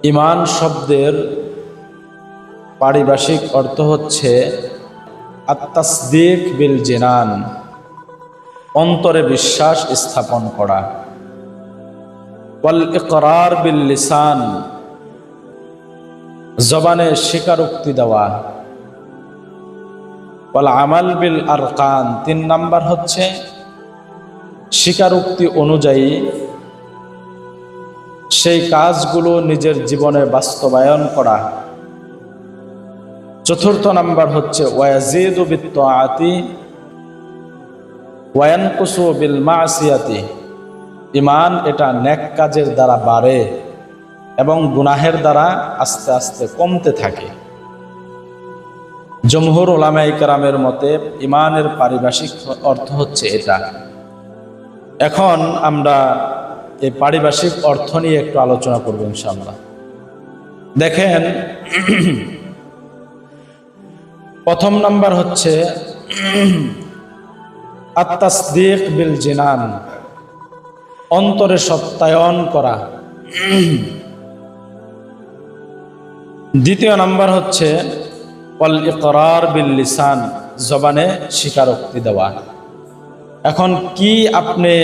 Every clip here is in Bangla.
ঈমান শব্দের পারিভাষিক অর্থ হচ্ছে আত-তাসদীক বিল জিনান, অন্তরে বিশ্বাস স্থাপন করা, ওয়াল ইকরার বিল লিসান, জবানে স্বীকারোক্তি দেওয়া, ওয়াল আমাল বিল আরকান, 3 নাম্বার হচ্ছে স্বীকারোক্তি অনুযায়ী সেই কাজগুলো নিজের জীবনে বাস্তবায়ন করা। 4th নাম্বার হচ্ছে ওয়ায়াজিদু বিত-তাআতি ওয়া ইয়ানকুসু বিল মাসিয়াতি। ঈমান এটা নেক কাজের দ্বারা বাড়ে এবং গুনাহের দ্বারা আস্তে আস্তে কমতে থাকে। জমহুর উলামায়ে কেরামের মতে ঈমানের পারিভাষিক অর্থ হচ্ছে এটা। এখন আমরা এই পারিভাষিক অর্থ নিয়ে একটু আলোচনা করব ইনশাআল্লাহ। দেখেন, প্রথম নাম্বার হচ্ছে আত-তাসদীক বিল জিনান, অন্তরে সত্যায়ন করা। দ্বিতীয় নাম্বার হচ্ছে ওয়াল ইকরার বিল লিসান, জবানে স্বীকারোক্তি দেওয়া। এখন কি আপনি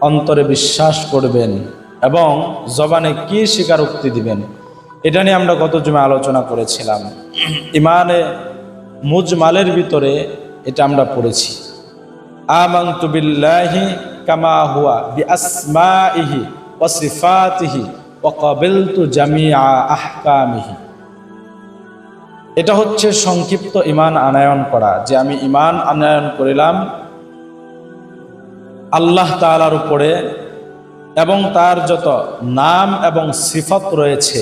অন্তরে বিশ্বাস করবেন এবং জবানে কি স্বীকারোক্তি দিবেন, এটা নিয়ে আমরা গত জুমে আলোচনা করেছিলাম। ঈমানে মুজমালের ভিতরে এটা আমরা পড়েছি, আমানতু বিল্লাহি কামা হুয়া বিআসমাইহি ওয়া সিফাতিহি ওয়া ক্বাবিলতু জামিআ আহকামিহি। এটা হচ্ছে সংক্ষিপ্ত ঈমান আনয়ন করা, যে আমি ঈমান আনয়ন করিলাম আল্লাহ তাআলার উপরে এবং তার যত নাম এবং সিফত রয়েছে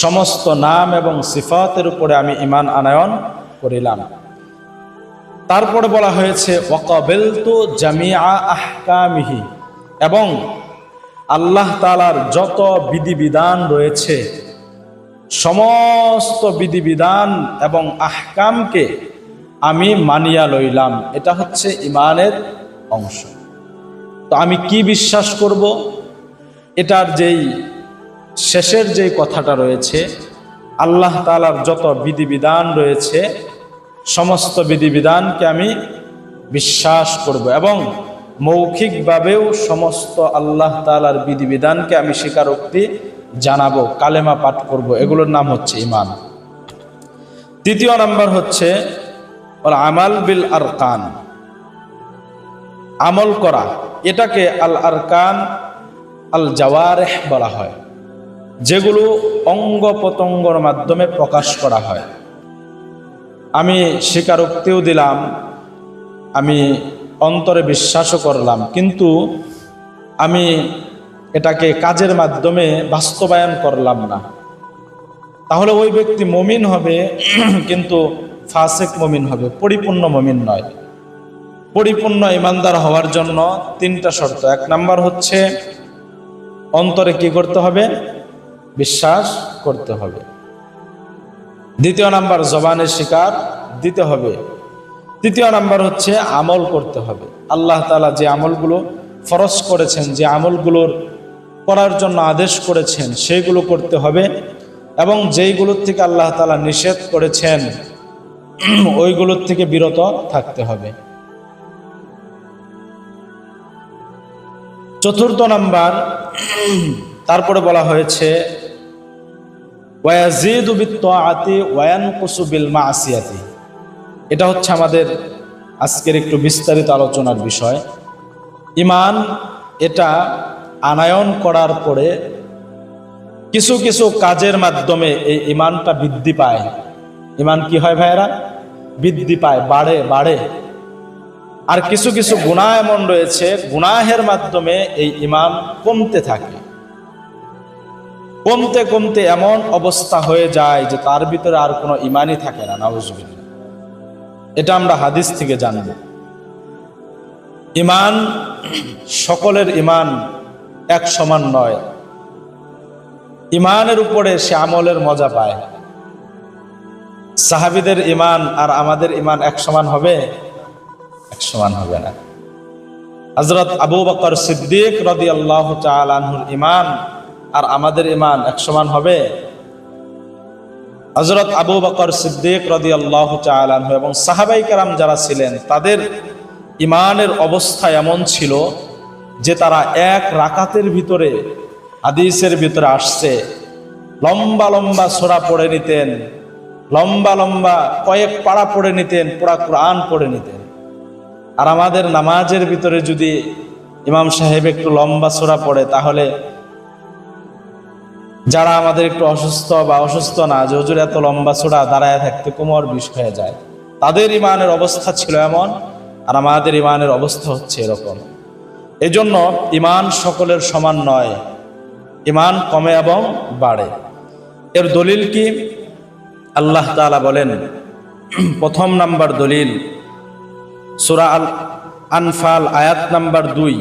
সমস্ত নাম এবং সিফাতের উপরে আমি ঈমান আনয়ন করিলাম। তারপরে বলা হয়েছে ওয়া ক্বাবিলতু জামিআ আহকামিহি, এবং আল্লাহ তাআলার যত বিধিবিধান রয়েছে সমস্ত বিধিবিধান এবং আহকামকে আমি মানিয়া লইলাম। এটা হচ্ছে ঈমানের অংশ। তো আমি কি বিশ্বাস করব, এটার যেই শেষের যেই কথাটা রয়েছে, আল্লাহ তাআলার যত বিধিবিধান রয়েছে সমস্ত বিধিবিধানকে আমি বিশ্বাস করব এবং মৌখিকভাবেও সমস্ত আল্লাহ তাআলার বিধিবিধানকে আমি স্বীকারোক্তি জানাবো, কালেমা পাঠ করব। এগুলোর নাম হচ্ছে ঈমান। তৃতীয় নাম্বার হচ্ছে ওয়াল আমাল বিল আরকান, আমল করা। এটাকে আল আরকান আল জাওয়ারিহ বলা হয়, যেগুলো অঙ্গ প্রত্যঙ্গের মাধ্যমে প্রকাশ করা হয়। আমি স্বীকারোক্তিও দিলাম, আমি অন্তরে বিশ্বাসও করলাম, কিন্তু আমি এটাকে কাজের মাধ্যমে বাস্তবায়ন করলাম না, তাহলে ওই ব্যক্তি মুমিন হবে কিন্তু ফাসিক মুমিন হবে, পরিপূর্ণ মুমিন নয়। পরিপূর্ণ ঈমানদার হওয়ার জন্য 3টা শর্ত। 1 নাম্বার হচ্ছে অন্তরে কি করতে হবে? বিশ্বাস করতে হবে। 2য় নাম্বার জবানে স্বীকার দিতে হবে। 3য় নাম্বার হচ্ছে আমল করতে হবে। আল্লাহ তাআলা যে আমলগুলো ফরজ করেছেন, যে আমলগুলোর করার জন্য আদেশ করেছেন সেইগুলো করতে হবে, এবং যেইগুলোর থেকে আল্লাহ তাআলা নিষেধ করেছেন ওইগুলোর থেকে বিরত থাকতে হবে। 4th নাম্বার, তারপরে বলা হয়েছে ওয়ায়াজিদু বিত-তাআতি ওয়া ইয়ানকুসু বিল মাসিয়াতি। এটা হচ্ছে আমাদের আজকের একটু বিস্তারিত আলোচনার বিষয়। ঈমান এটা আনয়ন করার পরে কিছু কিছু কাজের মাধ্যমে এই ঈমানটা বৃদ্ধি পায়। ঈমান কি হয় ভাইয়েরা? বৃদ্ধি পায়, বাড়ে। আর কিছু কিছু গুনাহ এমন রয়েছে, গুনাহের মাধ্যমে এই ঈমান কমতে থাকে। কমতে কমতে এমন অবস্থা হয়ে যায় যে তার ভিতরে আর কোনো ঈমানই থাকে না। নাউজুবিল্লাহ। এটা আমরা হাদিস থেকে জানব। ঈমান, সকলের ঈমান এক সমান নয়। ঈমানের উপরে সে আমলের মজা পায়। সাহাবীদের ঈমান আর আমাদের ঈমান এক সমান হবে? এক সমান হবে না। হযরত আবু বকর সিদ্দিক রাদিয়াল্লাহু তাআলা আনহুর ঈমান আর আমাদের ইমান এক সমান হবে? হযরত আবু বকর সিদ্দিক রাদিয়াল্লাহু তাআলা আনহু এবং সাহাবায়ে কেরাম যারা ছিলেন তাদের ইমানের অবস্থা এমন ছিল যে তারা এক রাকাতের ভিতরে, হাদিসের ভিতরে আসছে, লম্বা লম্বা সূরা পড়ে নিতেন, লম্বা লম্বা কয়েক পারা পড়ে নিতেন, পুরা কোরআন পড়ে নিতেন। আর আমাদের নামাজের ভিতরে যদি ইমাম সাহেব একটু লম্বা সূরা পড়ে, তাহলে যারা আমাদের একটু অসুস্থ বা অসুস্থ না, যে হুজুর এত লম্বা সূরা দাঁড়ায় থাকতে কোমর বিষ হয়ে যায়, তাদের ইমানের অবস্থা ছিল এমন, আর আমাদের ইমানের অবস্থা হচ্ছে এরকম। এজন্য ইমান সকলের সমান নয়, ইমান কমে এবং বাড়ে। এর দলিল কি? আল্লাহ তাআলা বলেন, প্রথম নাম্বার দলিল সূরা আল আনফাল আয়াত নাম্বার 2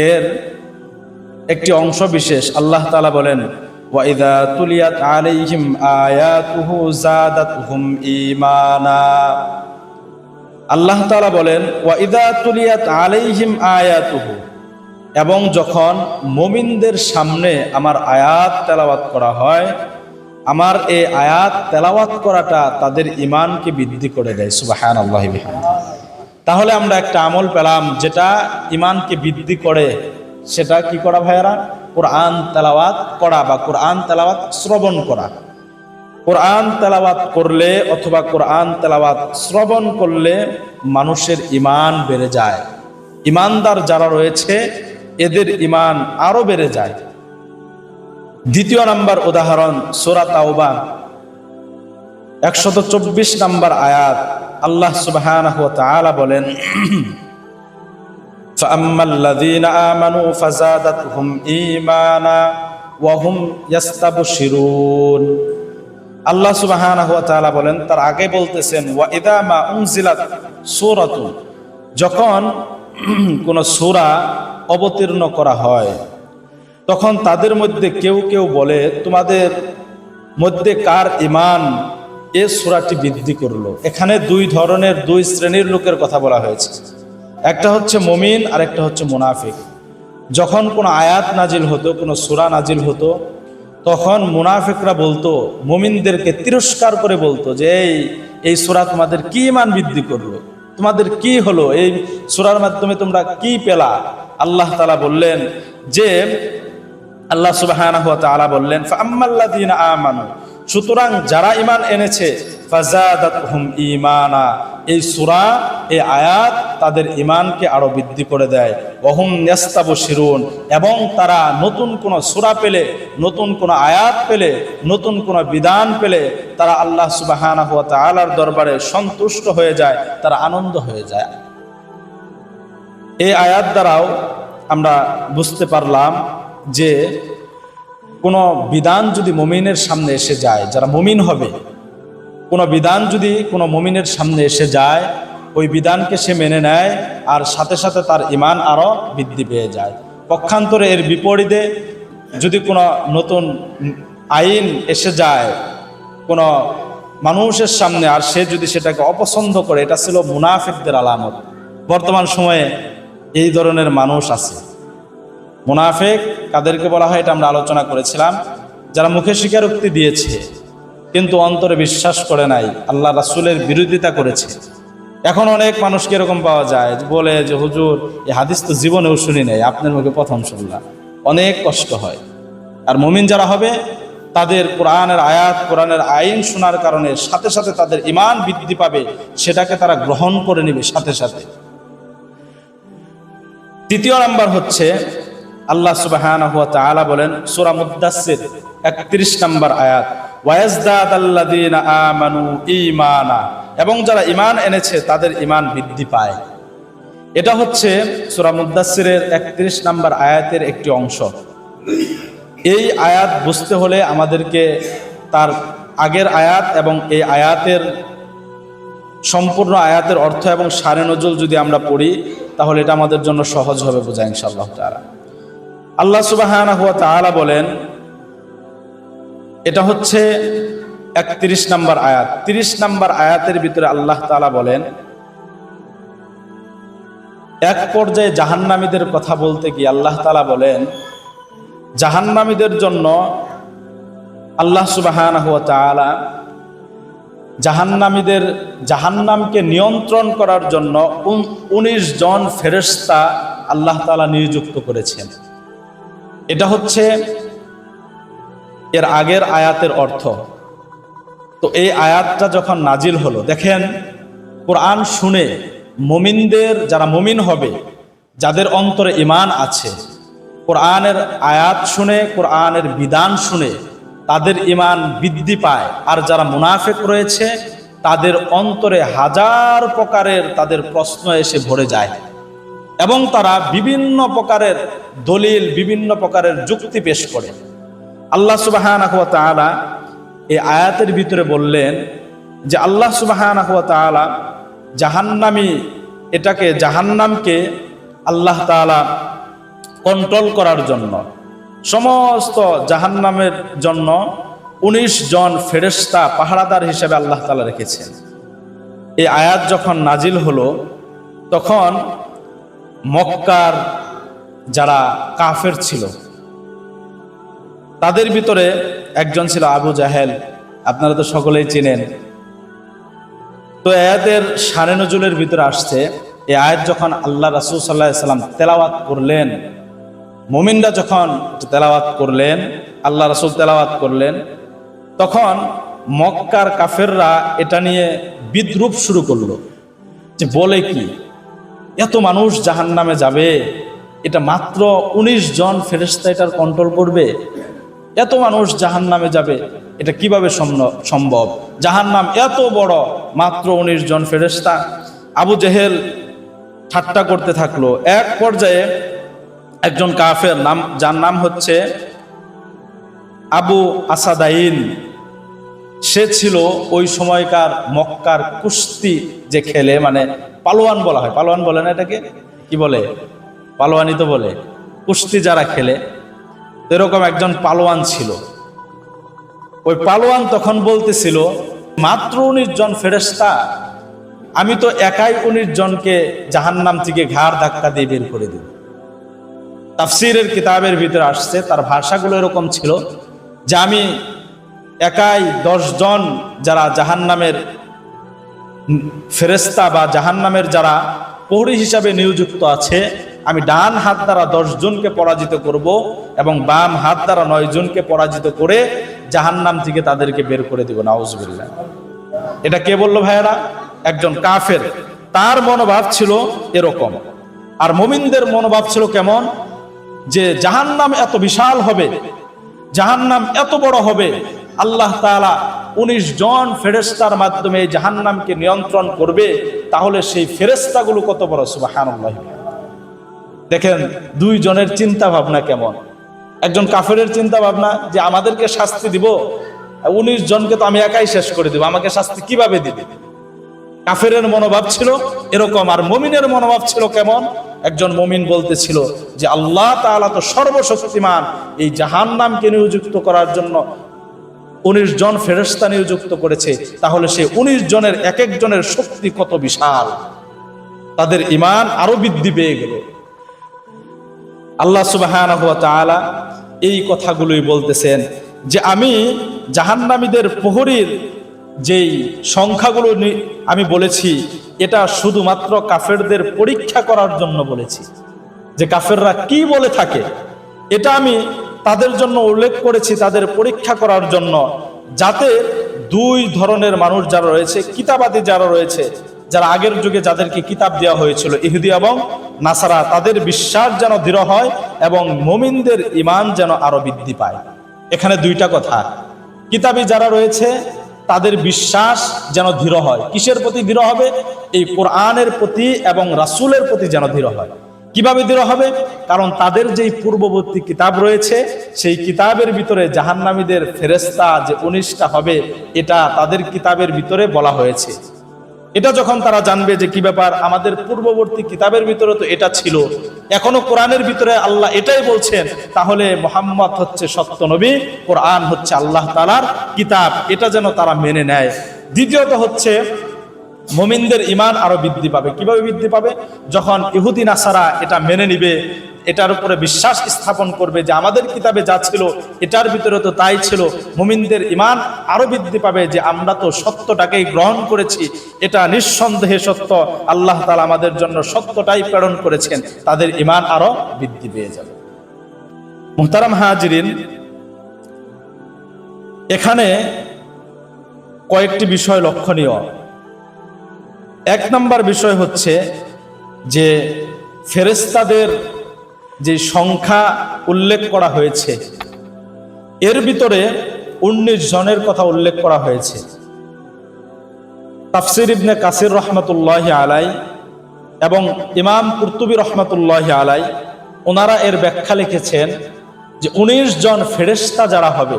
এর একটি অংশ বিশেষ। আল্লাহ তাআলা বলেন, ওয়া ইযা তুলিয়াত আলাইহিম আয়াতুহু যাদাতহুম ঈমানা। আল্লাহ তাআলা বলেন, ওয়া ইযা তুলিয়াত আলাইহিম আয়াতুহু, এবং যখন মুমিনদের সামনে আমার আয়াত তেলাওয়াত করা হয়, আমার এই আয়াত তেলাওয়াত করাটা তাদের ঈমানকে বৃদ্ধি করে দেয়। সুবহানাল্লাহি বিহামদিহি। তাহলে আমরা একটা আমল পেলাম যেটা ঈমানকে বৃদ্ধি করে। সেটা কি করা ভাইয়েরা? কোরআন তেলাওয়াত করা বা কোরআন তেলাওয়াত শ্রবণ করা। কোরআন তেলাওয়াত করলে অথবা কোরআন তেলাওয়াত শ্রবণ করলে মানুষের ঈমান বেড়ে যায়। ঈমানদার যারা রয়েছে এদের ঈমান আরো বেড়ে যায়। দ্বিতীয় নাম্বার উদাহরণ সূরা তাওবা 124 নাম্বার আয়াত। আল্লাহ সুবহানাহু ওয়া তাআলা বলেন, ফাআম্মাল্লাযীনা আমানু ফাযাদাতহুম ঈমানা ওয়া হুম ইয়াস্তাবশিরুন। আল্লাহ সুবহানাহু ওয়া তাআলা বলেন, তার আগে বলতেছেন, ওয়া ইযা মা উনজিলাত সূরাতুন, যখন কোন সূরা অবতীর্ণ করা হয়, তখন তাদের মধ্যে কেউ কেউ বলে, তোমাদের মধ্যে কার ঈমান এই সূরাটি বৃদ্ধি করলো। এখানে দুই শ্রেণীর লোকের কথা বলা হয়েছে। একটা হচ্ছে মুমিন আর একটা হচ্ছে মুনাফিক। যখন কোনো আয়াত নাজিল হতো, কোনো সূরা নাজিল হতো, তখন মুনাফিকরা বলতো, মুমিনদেরকে তিরস্কার করে বলতো যে এই সূরা তোমাদের কি ঈমান বৃদ্ধি করলো, তোমাদের কি হলো, এই সূরার মাধ্যমে তোমরা কি পেলা। আল্লাহ তাআলা বললেন যে, আল্লাহ সুবহানাহু ওয়া তাআলা বললেন, ফাআম্মাল্লাযীনা আমানু, সুতরাং যারা ঈমান এনেছে, ফাযাদাতহুম ঈমানা, এই সূরা, এই আয়াত তাদের ঈমানকে আরো বৃদ্ধি করে দেয়। ওয়া হুম ইয়াস্তাবশিরুন, এবং তারা নতুন কোন সূরা পেলে, নতুন কোন আয়াত পেলে, নতুন কোন বিধান পেলে তারা আল্লাহ সুবহানাহু ওয়া তাআলার দরবারে সন্তুষ্ট হয়ে যায়, তারা আনন্দ হয়ে যায়। এই আয়াত দ্বারাও আমরা বুঝতে পারলাম যে কোনো বিধান যদি মুমিনের সামনে এসে যায়, যারা মুমিন হবে, কোনো বিধান যদি কোনো মুমিনের সামনে এসে যায়, ওই বিধানকে সে মেনে নেয়, আর সাথে সাথে তার ঈমান আরো বৃদ্ধি পেয়ে যায়। পক্ষান্তরে এর বিপরীতে যদি কোনো নতুন আইন এসে যায় কোনো মানুষের সামনে, আর সে যদি সেটাকে অপছন্দ করে, এটা ছিল মুনাফিকদের আলামত। বর্তমান সময়ে এই ধরনের মানুষ আছে। মুনাফিক কাদেরকে বলা হয় এটা আমরা আলোচনা করেছিলাম, যারা মুখে স্বীকারোক্তি দিয়েছে কিন্তু অন্তরে বিশ্বাস করে নাই, আল্লাহ রাসূলের বিরোধিতা করেছে। এখন অনেক মানুষকে এরকম পাওয়া যায়, বলে যে হুজুর এই হাদিস তো জীবনেও শুনি নাই, আপনার মুখে প্রথম শুনলাম। অনেক কষ্ট হয়। আর মুমিন যারা হবে তাদের কোরআনের আয়াত, কোরআনের আইন শোনার কারণে সাথে সাথে তাদের ঈমান বৃদ্ধি পাবে, সেটাকে তারা গ্রহণ করে নেবে সাথে সাথে। তৃতীয় নাম্বার হচ্ছে আল্লাহ সুবহানাহু ওয়া তাআলা বলেন সূরা মুদ্দাসসির 31 নম্বর আয়াত, ওয়ায়াজদাদাল্লাযীনা আমানু ঈমানা, এবং যারা ঈমান এনেছে তাদের ঈমান বৃদ্ধি পায়। এটা হচ্ছে সূরা মুদ্দাসসিরের 31 নম্বর আয়াতের একটি অংশ। এই আয়াত বুঝতে হলে আমাদেরকে তার আগের আয়াত এবং এই আয়াতের সম্পূর্ণ আয়াতের অর্থ এবং সারে নজুল যদি আমরা পড়ি, তাহলে এটা আমাদের জন্য সহজ হবে বোঝা ইনশাআল্লাহ তাআলা। আল্লাহ সুবহানাহু ওয়া তাআলা বলেন, এটা হচ্ছে 31 নম্বর আয়াত। 30 নম্বর আয়াতের ভিতরে আল্লাহ তাআলা বলেন, এক পর্যায়ে জাহান্নামীদের কথা বলতে গিয়ে আল্লাহ তাআলা বলেন, জাহান্নামীদের জন্য আল্লাহ সুবহানাহু ওয়া তাআলা জাহান্নামকে নিয়ন্ত্রণ করার জন্য 19 জন ফেরেশতা আল্লাহ তাআলা নিযুক্ত করেছেন। এটা হচ্ছে এর আগের আয়াতের অর্থ। তো এই আয়াতটা যখন নাজিল হলো, দেখেন কোরআন শুনে মুমিনদের, যারা মুমিন হবে, যাদের অন্তরে ঈমান আছে, কোরআনের আয়াত শুনে, কোরআনের বিধান শুনে তাদের ঈমান বৃদ্ধি পায়। আর যারা মুনাফিক রয়েছে তাদের অন্তরে হাজার প্রকারের তাদের প্রশ্ন এসে ভরে যায় এবং তারা বিভিন্ন প্রকারের দলিল, বিভিন্ন প্রকারের যুক্তি পেশ করে। আল্লাহ সুবহানাহু ওয়া তাআলা এই আয়াতের ভিতরে বললেন যে আল্লাহ সুবহানাহু ওয়া তাআলা জাহান্নামকে আল্লাহ তাআলা কন্ট্রোল করার জন্য সমস্ত জাহান্নামের জন্য 19 জন ফেরেশতা পাহারাদার হিসেবে আল্লাহ তাআলা রেখেছেন। এই আয়াত যখন নাজিল হলো তখন মক্কার যারা কাফের ছিল তাদের ভিতরে একজন ছিল আবু জাহেল, আপনারা তো সকলেই চেনেন। তো আয়াতের শানে নজুলের ভিতরে আসছে, এই আয়াত যখন আল্লাহ রাসূল সাল্লাল্লাহু আলাইহি সাল্লাম তেলাওয়াত করলেন, মুমিনরা যখন তেলাওয়াত করলেন, আল্লাহ রাসূল তেলাওয়াত করলেন, তখন মক্কার কাফেররা এটা নিয়ে বিদ্রূপ শুরু করলো যে বলে কি, এত মানুষ জাহান্নামে যাবে, এটা মাত্র 19 জন ফেরেশতা এটার কন্ট্রোল করবে, এত মানুষ জাহান্নামে যাবে, এটা কিভাবে সম্ভব? জাহান্নাম এত বড়, মাত্র 19 জন ফেরেশতা। আবু জেহেল ঠাট্টা করতে থাকলো। এক পর্যায়ে একজন কাফের, যার নাম হচ্ছে আবু আসাদাইন, সে ছিল ওই সময়কার মক্কার কুস্তি যে খেলে, মানে পালোয়ান বলা হয়, পালোয়ান বলে না এটাকে, কি বলে? পালোয়ানি তো বলে, কুস্তি যারা খেলে, এরকম একজন পালোয়ান ছিল। ওই পালোয়ান তখন বলতেছিল, মাত্র 19 জন ফেরেশতা, আমি তো একাই 19 জনকে জাহান্নাম থেকে ঘাড় ধাক্কা দিয়ে বের করে দেব। তাফসীরের কিতাবের ভিতরে আসছে, তার ভাষাগুলো এরকম ছিল যে আমি একাই 10 জন যারা জাহান্নামের ফেরেশতা বা জাহান্নামের যারা প্রহরী হিসাবে নিয়োজিত আছে, আমি ডান হাত দ্বারা 10 জনকে পরাজিত করব এবং বাম হাত দ্বারা 9 জনকে পরাজিত করে জাহান্নাম থেকে তাদেরকে বের করে দেব। নাউজুবিল্লাহ। এটা কে বলল ভাইয়েরা? একজন কাফের। তার মনোভাব ছিল এরকম। আর মুমিনদের মনোভাব ছিল কেমন? যে জাহান্নাম এত বিশাল হবে, জাহান্নাম এত বড় হবে, আল্লাহ তাআলা 19 জন ফেরেশতার মাধ্যমে জাহান্নামকে নিয়ন্ত্রণ করবে, তাহলে সেই ফেরেশতাগুলো কত বড়! সুবহানাল্লাহ। দেখেন দুই জনের চিন্তা ভাবনা কেমন। একজন কাফেরের চিন্তা ভাবনা যে আমাদেরকে শাস্তি দিব, 19 জনকে তো আমি একাই শেষ করে দিব, আমাকে শাস্তি কিভাবে দিবে? কাফেরের মনোভাব ছিল এরকম। আর মুমিনের মনোভাব ছিল কেমন? একজন মুমিন বলতেছিল যে আল্লাহ তাআলা তো সর্বশক্তিমান, এই জাহান্নামকে নিযুক্ত করার জন্য 19 জন ফেরেশতা নিযুক্ত করেছে, তাহলে সেই 19 জনের এক একজনের শক্তি কত বিশাল। তাদের ঈমান আরো বৃদ্ধি পেয়ে গেল। আল্লাহ সুবহানাহু ওয়া তাআলা এই কথাগুলোই বলতেছেন যে আমি জাহান্নামীদের প্রহরীর যেই সংখ্যাগুলো আমি বলেছি, এটা শুধুমাত্র কাফেরদের পরীক্ষা করার জন্য বলেছি, যে কাফেররা কি বলে থাকে এটা আমি তাদের জন্য উল্লেখ করেছি, তাদের পরীক্ষা করার জন্য, যাতে দুই ধরনের মানুষ যারা রয়েছে, কিতাবাদী যারা রয়েছে, যারা আগের যুগে যাদেরকে কিতাব দেওয়া হয়েছিল, ইহুদি এবং নাসারা, তাদের বিশ্বাস যেন দৃঢ় হয় এবং মুমিনদের ঈমান যেন আরো বৃদ্ধি পায়। এখানে দুইটা কথা। কিতাবী যারা রয়েছে তাদের বিশ্বাস যেন দৃঢ় হয়। কিসের প্রতি দৃঢ় হবে? এই কোরআনের প্রতি এবং রাসূলের প্রতি যেন দৃঢ় হয়। কিভাবে দৃঢ় হবে? কারণ তাদের যেই পূর্ববর্তী কিতাব রয়েছে, সেই কিতাবের ভিতরে জাহান্নামীদের ফেরেশতা যে 19টা হবে, এটা তাদের কিতাবের ভিতরে বলা হয়েছে। এটা যখন তারা জানবে যে কি ব্যাপার, আমাদের পূর্ববর্তী কিতাবের ভিতরে তো এটা ছিল, এখনো কোরআনের ভিতরে আল্লাহ এটাই বলছেন, তাহলে মুহাম্মদ হচ্ছে সত্য নবী, কোরআন হচ্ছে আল্লাহ তাআলার কিতাব, এটা যেন তারা মেনে নেয়। দ্বিতীয়ত হচ্ছে মুমিনদের ঈমান আরো বৃদ্ধি পাবে। কিভাবে বৃদ্ধি পাবে? যখন ইহুদি নাসারা এটা মেনে নিবে, এটার উপরে বিশ্বাস স্থাপন করবে যে আমাদের কিতাবে যা ছিল এটার ভিতরে তো তাই ছিল। মুমিনদের ঈমান আরো বৃদ্ধি পাবে যে আমরা তো সত্যটাকেই গ্রহণ করেছি, এটা নিঃসন্দেহে সত্য, আল্লাহ তাআলা আমাদের জন্য সত্যটাই প্রেরণ করেছেন, তাদের ঈমান আরো বৃদ্ধি পেয়ে যাবে। মুহতারাম হাজিরিন, এখানে কয়েকটি বিষয় লক্ষণীয়। এক নম্বর বিষয় হচ্ছে যে ফেরেশতাদের যে সংখ্যা উল্লেখ করা হয়েছে এর ভিতরে 19 জনের কথা উল্লেখ করা হয়েছে। তাফসীর ইবনে কাসির রহমাতুল্লাহি আলাই এবং ইমাম কুরতুবী রহমাতুল্লাহি আলাই ওনারা এর ব্যাখ্যা লিখেছেন যে 19 জন ফেরেশতা যারা হবে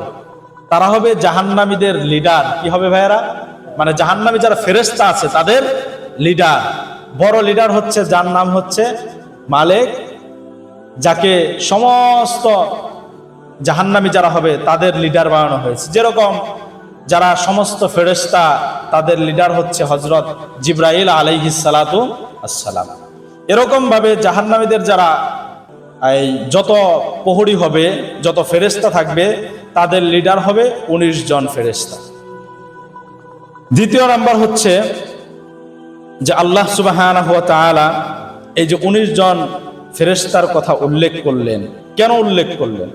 তারা হবে জাহান্নামীদের লিডার। কি হবে ভাইয়েরা? মানে জাহান্নামী যারা ফেরেশতা আছে তাদের লিডার, বড় লিডার হচ্ছে যার নাম হচ্ছে মালিক, যাকে সমস্ত জাহান্নামী যারা হবে তাদের লিডার বানানো হয়েছে। যেরকম যারা সমস্ত ফেরেশতা তাদের লিডার হচ্ছে হযরত জিবরাইল আলাইহিস সালাতু আসসালাম। এরকম ভাবে জাহান্নামীদের যারা এই যত প্রহরী হবে, যত ফেরেশতা থাকবে তাদের লিডার হবে 19 জন ফেরেশতা। দ্বিতীয় নাম্বার হচ্ছে যে আল্লাহ সুবহানাহু ওয়া তাআলা এই যে 19 জন ফেরেশতার কথা উল্লেখ করলেন, কেন উল্লেখ করলেন?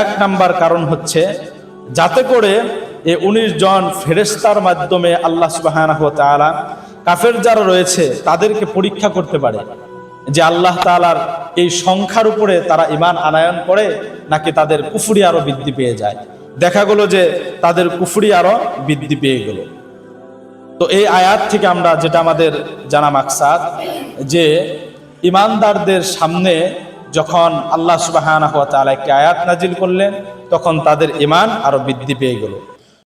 এক নাম্বার কারণ হচ্ছে যাতে করে এই 19 জন ফেরেশতার মাধ্যমে আল্লাহ সুবহানাহু ওয়া তাআলা কাফের যারা রয়েছে তাদেরকে পরীক্ষা করতে পারে যে আল্লাহ তাআলার এই সংখ্যার উপরে তারা ঈমান আনয়ন করে নাকি তাদের কুফরি আরো বৃদ্ধি পেয়ে যায়। দেখা গেল যে তাদের কুফরি আরো বৃদ্ধি পেয়ে গেল। তো এই আয়াত থেকে আমরা যেটা আমাদের জানা মাকসাদ যে ঈমানদারদের সামনে যখন আল্লাহ সুবহানাহু ওয়া তাআলা একটি আয়াত নাজিল করলেন তখন তাদের ঈমান আরো বৃদ্ধি পেয়ে গেল।